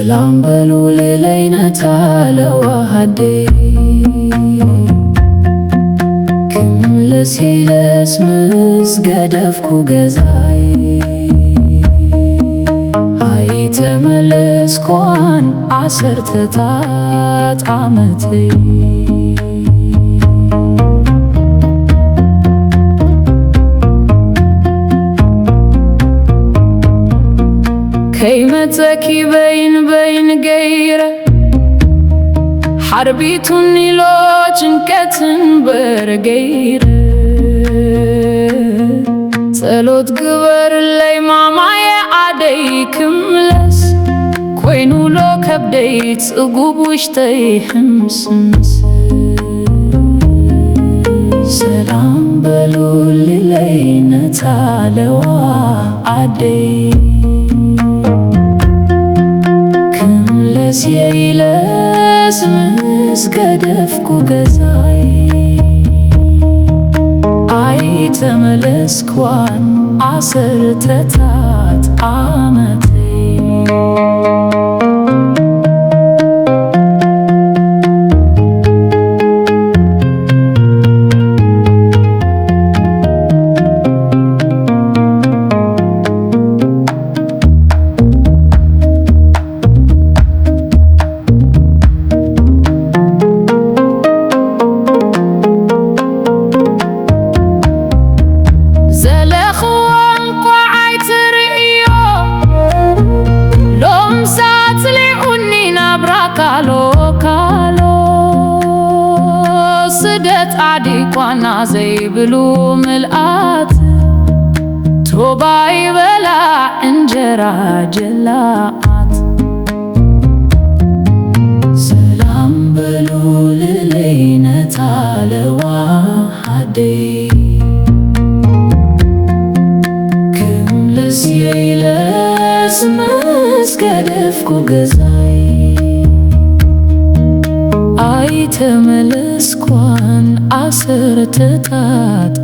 ሰላም በሉለይ ነታለዋሃዴ ክምለሲለስ ምስገደፍኩ ገዛይ አይተመለስኳን ዓሰርተታት ዓመተይ كيمتكي بين غيره حربيتني لو ጭንቀትን በርገይረ ጸሎት ግበርለይ ማማየ አደይ ክምለስ ኮይኑ ሎ ከብደይ ጽጉብ ውሽተይ ሕምስምስ ሰላም በሉለይ ነታለዋ አደይ ሲለስ ምስገደፍኩ ገዛይ አይተመለስኳን ዓሰርተታት ዓመተይ ስደት አዲቋና ዘይብሉ ምልአት ቶባ ይበላ እንጀራ ጀላአት ሰላም በሉለይ ነታለዋ አደይ ክምለስ የይለስ ምስገደፍኩ ገዛይ አይተመለስኳን ዓሰርተታት